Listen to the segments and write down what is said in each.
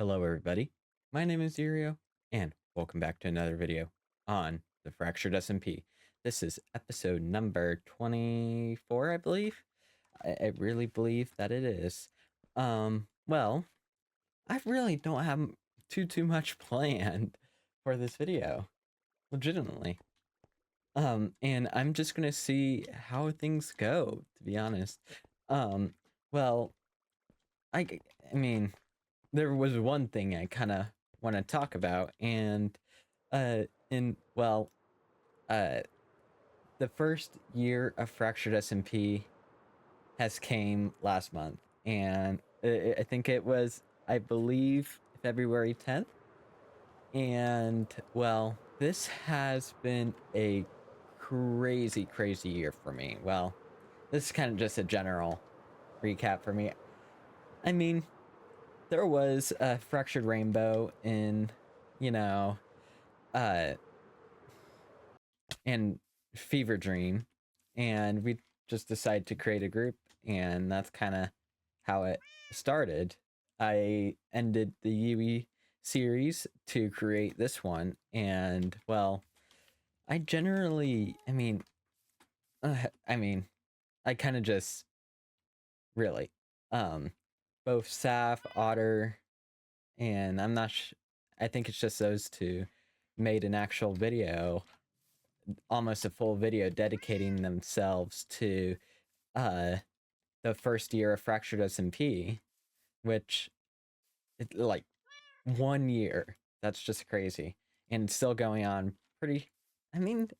Hello everybody, my name is Ereo, and welcome back to another video on the Fractured SMP. This is episode number 24, I believe. I really believe that it is. Well, I really don't have too much planned for this video, legitimately. And I'm just gonna see how things go, to be honest. Well, I, I mean, there was one thing I kind of want to talk about, and uh, in well, uh, the first year of Fractured SMP has came last month, and I think it was, I believe, February 10th, and well, this has been a crazy year for me. Well, this is kind of just a general recap for me. I mean, there was a Fractured Rainbow in, you know, uh, and Fever Dream, and we just decided to create a group, and that's kind of how it started. I ended the UE series to create this one, and well, I generally, I kind of just really, um, both Saf, Otter, and I think it's just those two made an actual video, almost a full video dedicating themselves to uh the first year of Fractured SMP, which like 1 year. That's just crazy. And it's still going on pretty, I mean,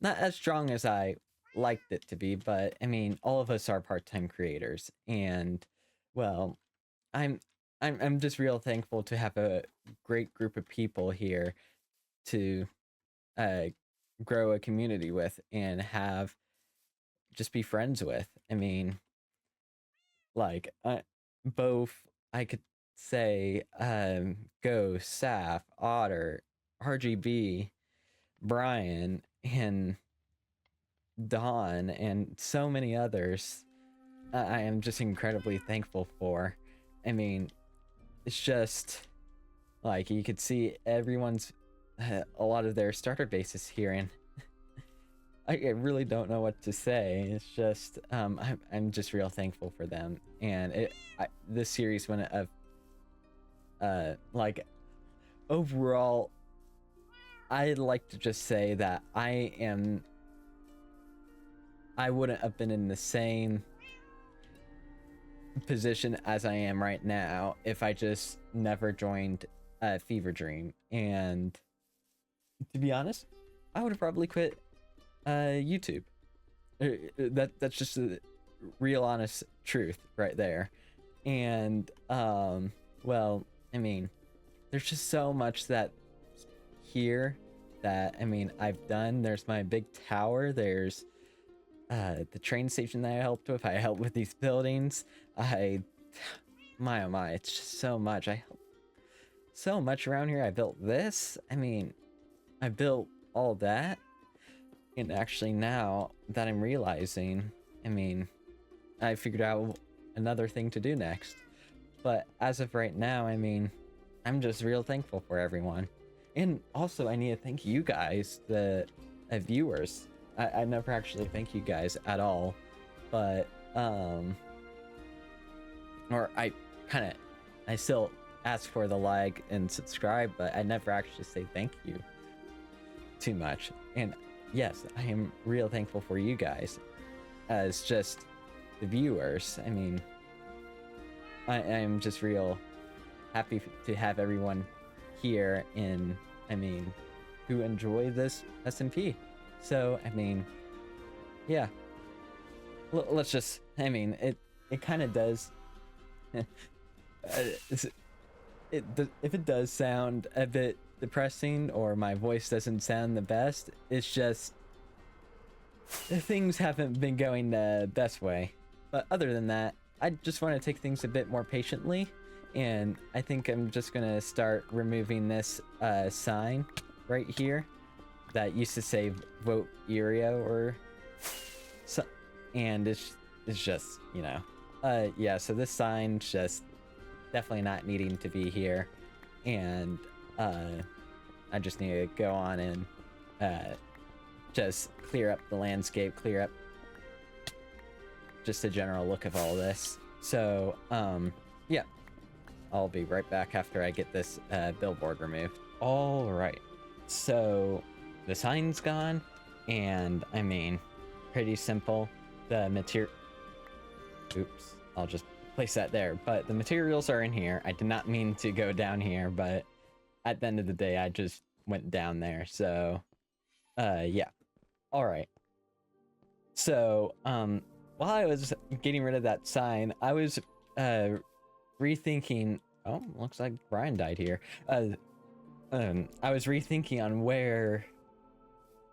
not as strong as I liked it to be, but I mean, all of us are part-time creators, and well, I'm I'm just real thankful to have a great group of people here to uh grow a community with and have just be friends with. I mean, like both I could say Go, Saf, Otter, RGB, Brian, and Dawn, and so many others. I am just incredibly thankful for. I mean, it's just like you could see everyone's a lot of their starter bases here, and I really don't know what to say. It's just I'm just real thankful for them, and this series went of like overall, I'd like to just say that I wouldn't have been in the same position as I am right now if I just never joined Fever Dream. And to be honest, I would have probably quit YouTube. That's just a real honest truth right there. And well, I mean, there's just so much that here that I mean I've done. There's my big tower. There's the train station that I helped with. I helped with these buildings. My oh my, it's just so much. I helped so much around here. I built this. I mean, I built all that. And actually now that I'm realizing, I mean, I figured out another thing to do next. But as of right now, I mean, I'm just real thankful for everyone. And also I need to thank you guys, the viewers. I never actually thank you guys at all. But or I still ask for the like and subscribe, but I never actually say thank you too much. And yes, I am real thankful for you guys as just the viewers. I mean, I'm just real happy to have everyone here in, I mean, who enjoy this SMP. So, I mean, yeah. Let's just, I mean, it kind of does. If it does sound a bit depressing or my voice doesn't sound the best, it's just things haven't been going the best way. But other than that, I just want to take things a bit more patiently, and I think I'm just gonna start removing this sign right here that used to say vote Ereo or so, and it's just, you know, yeah, so this sign's just definitely not needing to be here, and I just need to go on and just clear up the landscape, clear up just a general look of all this. So yeah, I'll be right back after I get this billboard removed. All right, so the sign's gone, and I mean, pretty simple. The material, oops, I'll just place that there, but the materials are in here. I did not mean to go down here, but at the end of the day, I just went down there. So yeah, all right. So while I was getting rid of that sign, I was rethinking. Oh, looks like Brian died here. I was rethinking on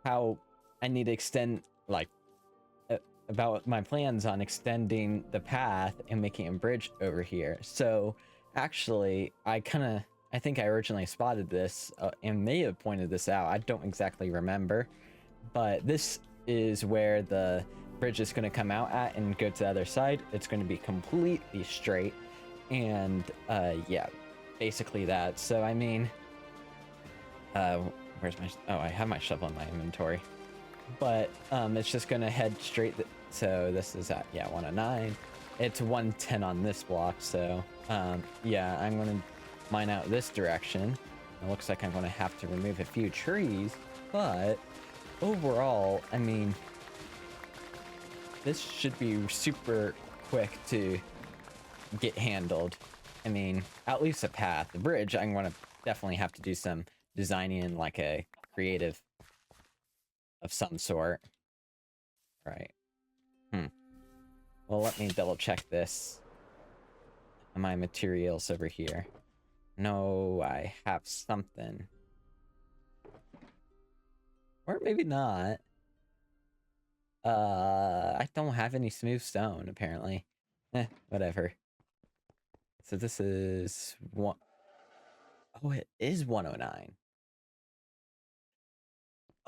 how I need to extend, like, about my plans on extending the path and making a bridge over here. So actually, I think I originally spotted this and may have pointed this out. I don't exactly remember, but this is where the bridge is going to come out at and go to the other side. It's going to be completely straight, and yeah, basically that. So I mean, where's my, oh, I have my shovel in my inventory, but it's just going to head straight. So this is at, yeah, 109. It's 110 on this block. So yeah, I'm going to mine out this direction. It looks like I'm going to have to remove a few trees, but overall, I mean, this should be super quick to get handled. I mean, at least a path. The bridge, I'm going to definitely have to do some designing in, like, a creative of some sort. Right. Well, let me double check this. My materials over here. No, I have something. Or maybe not. I don't have any smooth stone, apparently. Whatever. So this is one. Oh, it is 109.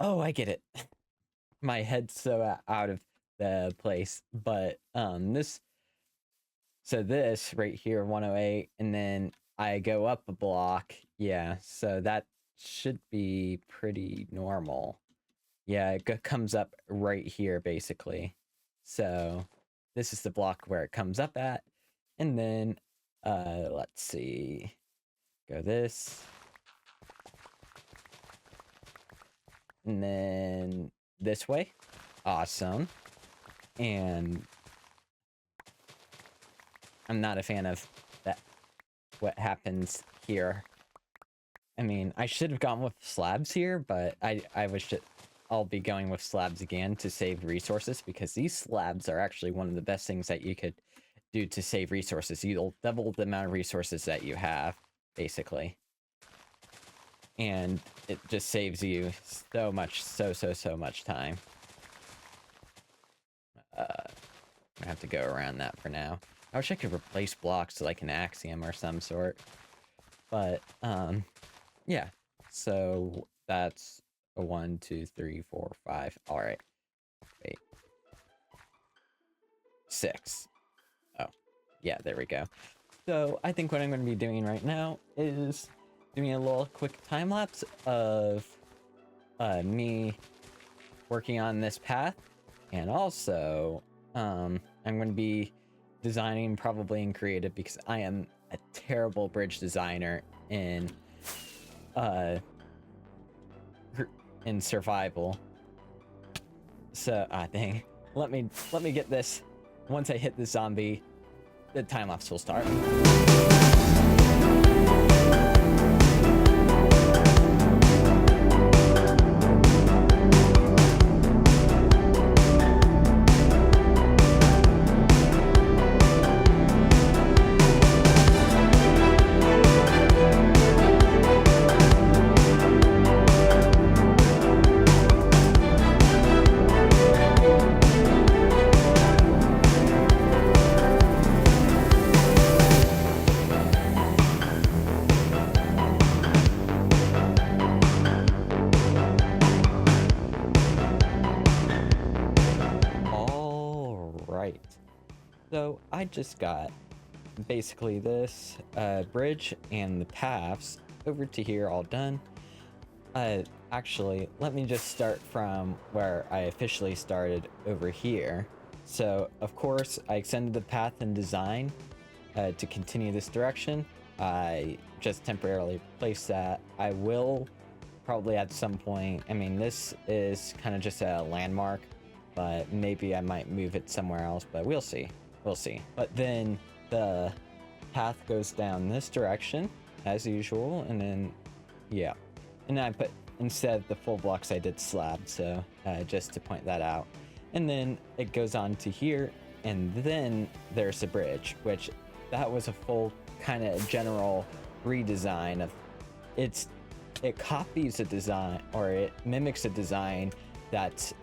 Oh, I get it. My head's so out of the place. But this. So this right here, 108, and then I go up a block. Yeah, so that should be pretty normal. Yeah, it comes up right here, basically. So this is the block where it comes up at. And then, let's see. Go this. And then this way. Awesome. And I'm not a fan of that, what happens here. I mean, I should have gone with slabs here, but I wish it. I'll be going with slabs again to save resources, because these slabs are actually one of the best things that you could do to save resources. You'll double the amount of resources that you have, basically. And it just saves you so much, so much time. I'm gonna have to go around that for now. I wish I could replace blocks to, like, an axiom or some sort. But, yeah. So that's a 1, 2, 3, 4, 5. All right. Wait. 6. Oh, yeah, there we go. So I think what I'm going to be doing right now is doing a little quick time lapse of me working on this path, and also I'm going to be designing probably in creative, because I am a terrible bridge designer in survival. So dang, let me get this. Once I hit the zombie, the time lapse will start. So I just got basically this bridge and the paths over to here all done. Actually, let me just start from where I officially started over here. So, of course, I extended the path in design to continue this direction. I just temporarily placed that. I will probably at some point, I mean, this is kind of just a landmark, but maybe I might move it somewhere else, but we'll see. We'll see. But then the path goes down this direction as usual, and then, yeah. And I put, instead of the full blocks, I did slab, so just to point that out. And then it goes on to here, and then there's a bridge, which that was a full kind of general redesign of it copies a design, or it mimics a design that's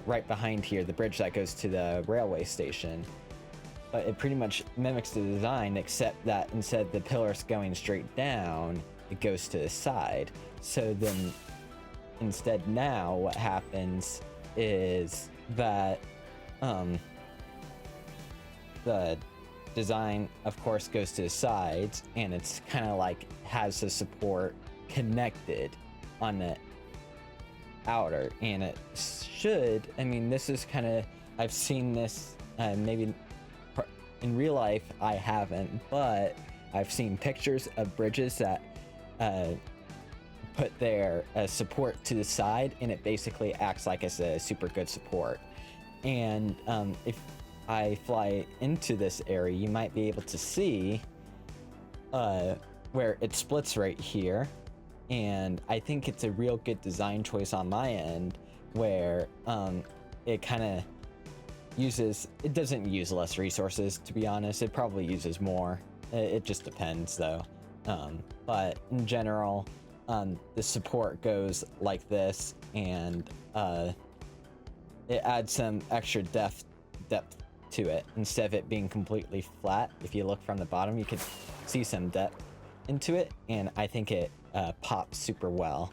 right behind here, the bridge that goes to the railway station. But it pretty much mimics the design, except that instead of the pillars going straight down, it goes to the side. So then instead now what happens is that the design of course goes to the sides, and it's kind of like has the support connected on the outer, and it should, I mean, this is kind of, I've seen this maybe in real life I haven't, but I've seen pictures of bridges that put their support to the side, and it basically acts like it's a super good support. And if I fly into this area, you might be able to see where it splits right here, and I think it's a real good design choice on my end, where it kind of uses, it doesn't use less resources, to be honest. It probably uses more. It just depends though. But in general, the support goes like this, and it adds some extra depth to it. Instead of it being completely flat, if you look from the bottom, you could see some depth into it, and I think it pops super well.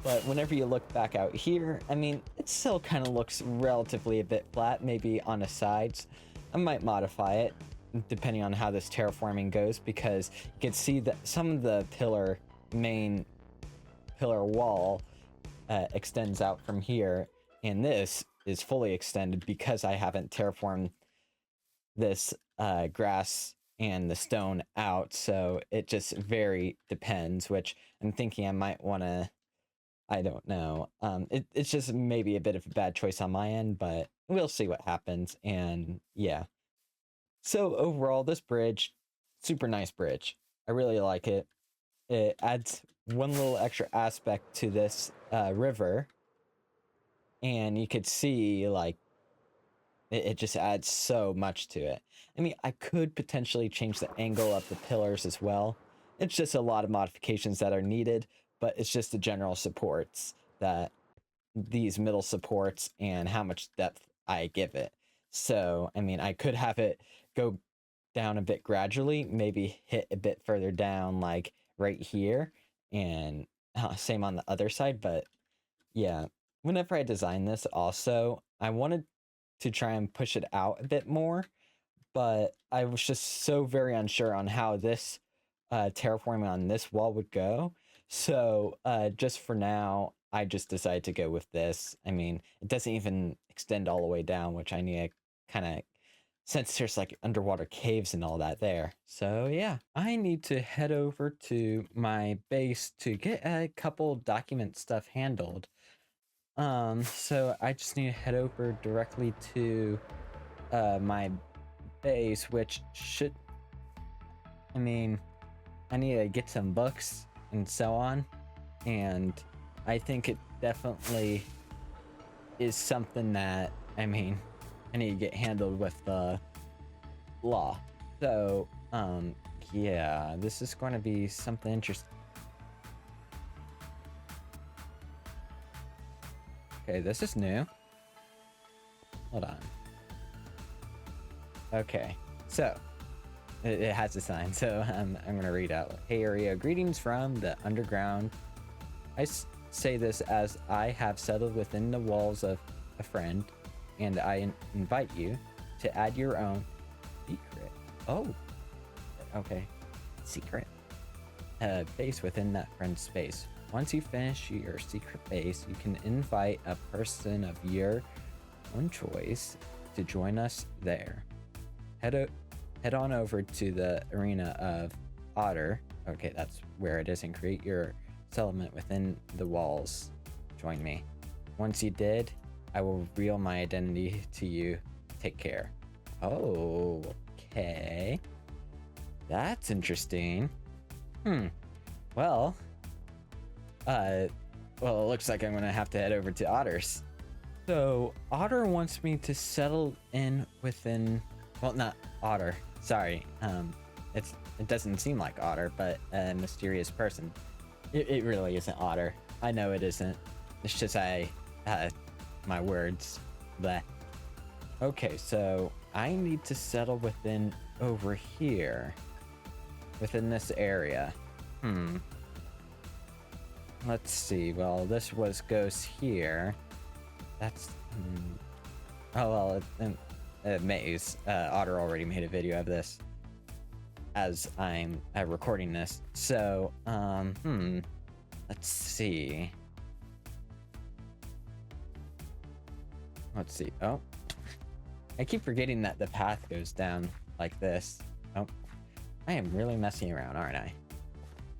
But whenever you look back out here, I mean, it still kind of looks relatively a bit flat, maybe on the sides. I might modify it depending on how this terraforming goes, because you can see that some of the main pillar wall extends out from here, and this is fully extended because I haven't terraformed this grass and the stone out, so it just very depends, which I'm thinking I might want to, I don't know. It's just maybe a bit of a bad choice on my end, but we'll see what happens. And yeah. So overall, this bridge, super nice bridge. I really like it. It adds one little extra aspect to this river. And you could see, like, it just adds so much to it. I mean, I could potentially change the angle of the pillars as well. It's just a lot of modifications that are needed, but it's just the general supports, that these middle supports and how much depth I give it. So, I mean, I could have it go down a bit gradually, maybe hit a bit further down, like right here, and same on the other side. But yeah, whenever I designed this also, I wanted to try and push it out a bit more, but I was just so very unsure on how this terraforming on this wall would go. So just for now, I just decided to go with this. I mean, it doesn't even extend all the way down, which I need to kind of, since there's like underwater caves and all that there. So yeah, I need to head over to my base to get a couple document stuff handled. So I just need to head over directly to my base, which should, I mean, I need to get some books and so on, and I think it definitely is something that, I mean, I need to get handled with the law. So yeah, this is going to be something interesting. Okay, this is new. Hold on. Okay, so it has a sign, so I'm gonna read out. Hey Ereo, greetings from the underground. I say this as I have settled within the walls of a friend, and I invite you to add your own secret. Oh, Okay. Secret base within that friend space. Once you finish your secret base, you can invite a person of your own choice to join us there. Head on over to the arena of Otter. Okay, that's where it is, and create your settlement within the walls. Join me. Once you did, I will reveal my identity to you. Take care. Oh, okay. That's interesting. Well, it looks like I'm gonna have to head over to Otter's. So, Otter wants me to settle in within, well, not Otter, sorry. It doesn't seem like Otter, but a mysterious person. It really isn't Otter. I know it isn't. It's just my words. Bleh. Okay, so I need to settle within over here. Within this area. Let's see. Well, this goes here. That's oh well, maze. Otter already made a video of this as I'm recording this. So let's see. Oh, I keep forgetting that the path goes down like this. Oh, I am really messing around, aren't I?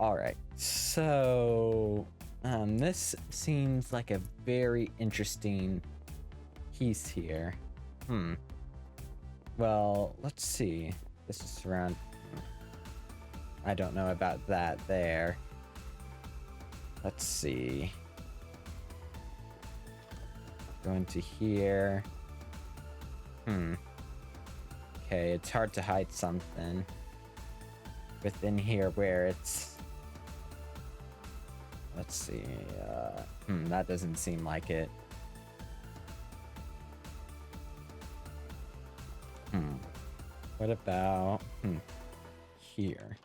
All right, so this seems like a very interesting piece here. Well, let's see. This is around. I don't know about that there. Let's see. Go into here. Okay, it's hard to hide something within here where it's. Let's see. That doesn't seem like it. What about here?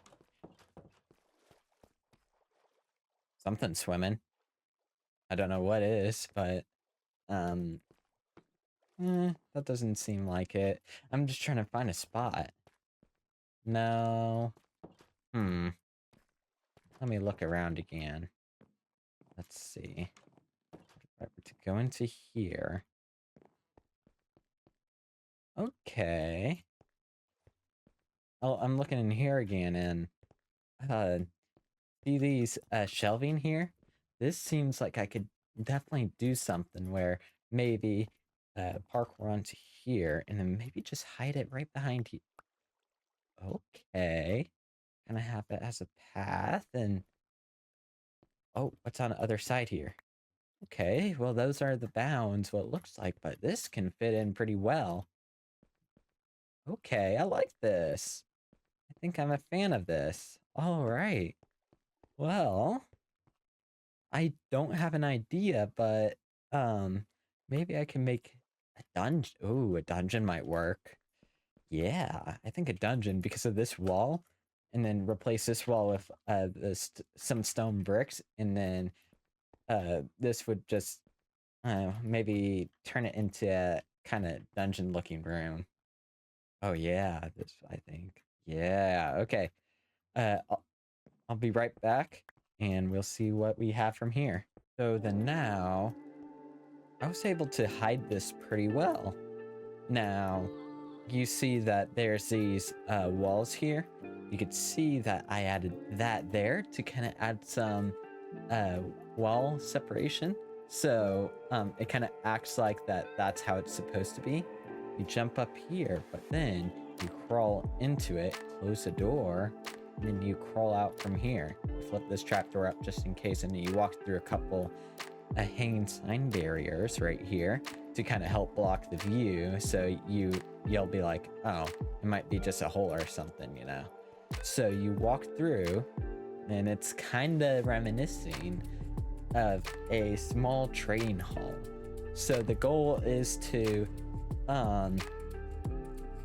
Something swimming. I don't know what it is, but that doesn't seem like it. I'm just trying to find a spot. No. Let me look around again. Let's see. If I were to go into here. Okay. Oh, I'm looking in here again, and see these shelving here? This seems like I could definitely do something where maybe parkour onto here and then maybe just hide it right behind you. Okay. Kind of have it as a path, and oh, what's on the other side here? Okay, well, those are the bounds, what it looks like, but this can fit in pretty well. Okay, I like this. I think I'm a fan of this. All right. Well, I don't have an idea, but maybe I can make a dungeon. Ooh, a dungeon might work. Yeah, I think a dungeon because of this wall, and then replace this wall with some stone bricks, and then this would just maybe turn it into a kind of dungeon looking room. Oh yeah, this I think. Yeah, okay. I'll be right back and we'll see what we have from here. So then now I was able to hide this pretty well. Now you see that there's these walls here. You could see that I added that there to kind of add some wall separation. So it kind of acts like that's how it's supposed to be. You jump up here, but then you crawl into it, close the door, and then you crawl out from here. You flip this trapdoor up just in case, and then you walk through a couple hanging sign barriers right here to kind of help block the view. So you'll be like, oh, it might be just a hole or something, you know. So you walk through, and it's kind of reminiscing of a small trading hall. So the goal is to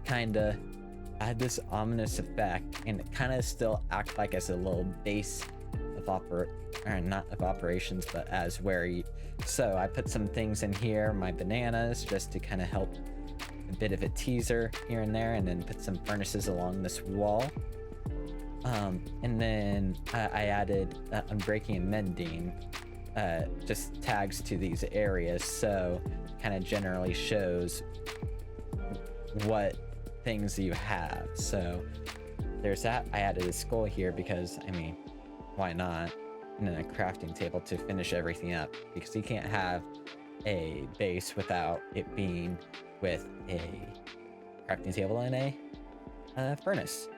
kind of add this ominous effect and kind of still act like as a little base of not of operations, but as where you. So I put some things in here, my bananas, just to kind of help a bit of a teaser here and there, and then put some furnaces along this wall. And then I added unbreaking and mending just tags to these areas, so kind of generally shows what things you have. So there's that. I added a skull here because, I mean, why not? And then a crafting table to finish everything up, because you can't have a base without it being with a crafting table and a furnace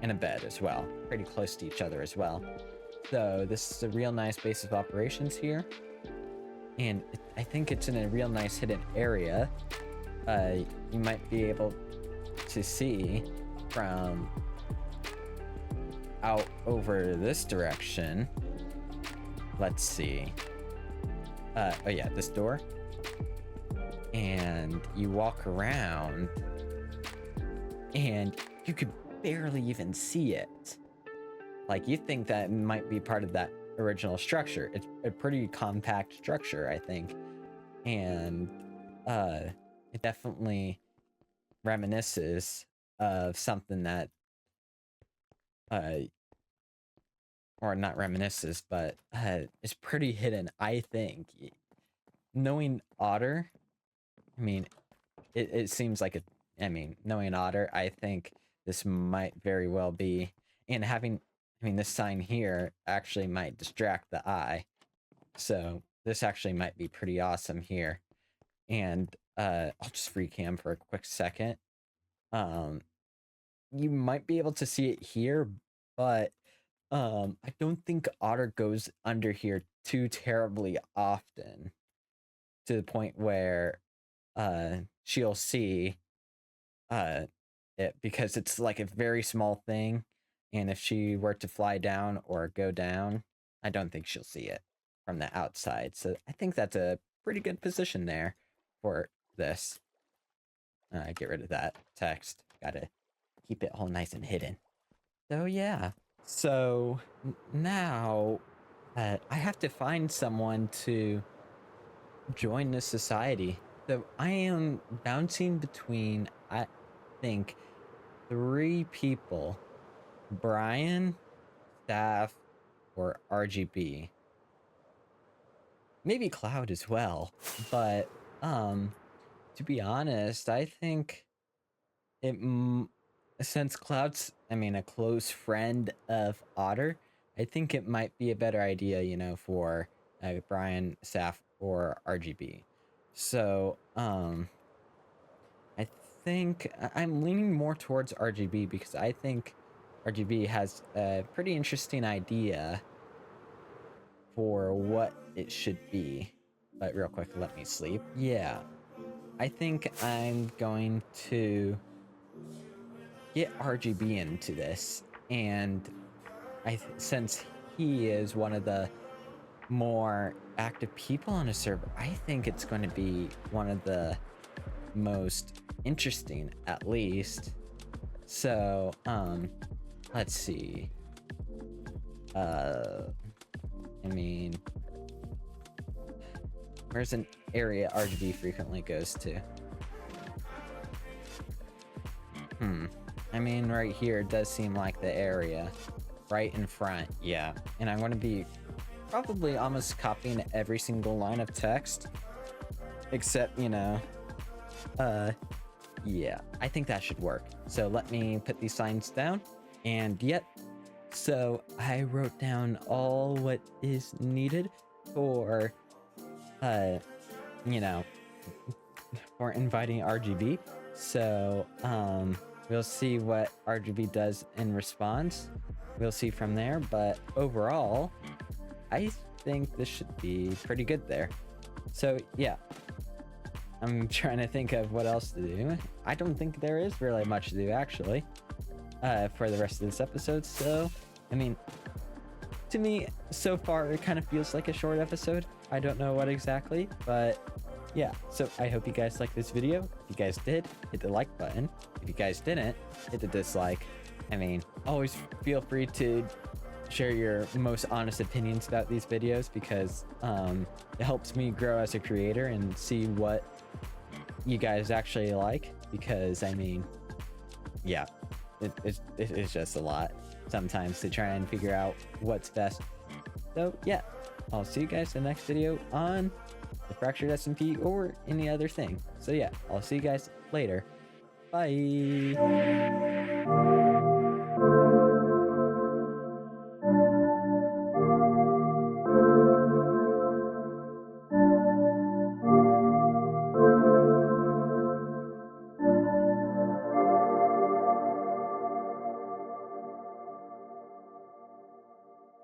and a bed as well, pretty close to each other as well. So this is a real nice base of operations here, and I think it's in a real nice hidden area. You might be able to see from out over this direction. Let's see. Oh yeah, this door. And you walk around and you could barely even see it. Like, you think that might be part of that original structure. It's a pretty compact structure, I think. And it definitely reminisces of something that or not reminisces, but is pretty hidden, I think. Knowing Otter, I mean, it seems like knowing Otter, I think this might very well be, and having, this sign here actually might distract the eye. So this actually might be pretty awesome here. And I'll just free cam for a quick second. You might be able to see it here, but I don't think Otter goes under here too terribly often, to the point where she'll see it, because it's like a very small thing, and if she were to fly down or go down, I don't think she'll see it from the outside. So I think that's a pretty good position there for this. Get rid of that text. Gotta keep it all nice and hidden. So yeah. So now I have to find someone to join this society. So I am bouncing between, I think, 3 people: Brian, Staff, or RGB. Maybe Cloud as well. But to be honest, I think it since Cloud's, a close friend of Otter, I think it might be a better idea, for Brian, Saf, or RGB. So, I think I'm leaning more towards RGB, because I think RGB has a pretty interesting idea for what it should be. But real quick, let me sleep. Yeah, I think I'm going to get RGB into this, and since he is one of the more active people on a server, I think it's going to be one of the most interesting, at least. So let's see. Where's an area RGB frequently goes to? Right here does seem like the area right in front. Yeah, and I'm going to be probably almost copying every single line of text, except, yeah, I think that should work. So let me put these signs down, and yep, so I wrote down all what is needed for for inviting RGB. So we'll see what RGB does in response. We'll see from there, but overall, I think this should be pretty good there. So yeah, I'm trying to think of what else to do. I don't think there is really much to do, actually, for the rest of this episode. So, to me, so far, it kind of feels like a short episode. I don't know what exactly, but yeah. So I hope you guys liked this video. If you guys did, hit the like button. If you guys didn't, hit the dislike. Always feel free to share your most honest opinions about these videos, because it helps me grow as a creator and see what you guys actually like, because yeah, it's just a lot. sometimes to try and figure out what's best. So yeah, I'll see you guys in the next video on the Fractured SMP or any other thing. So yeah, I'll see you guys later. Bye!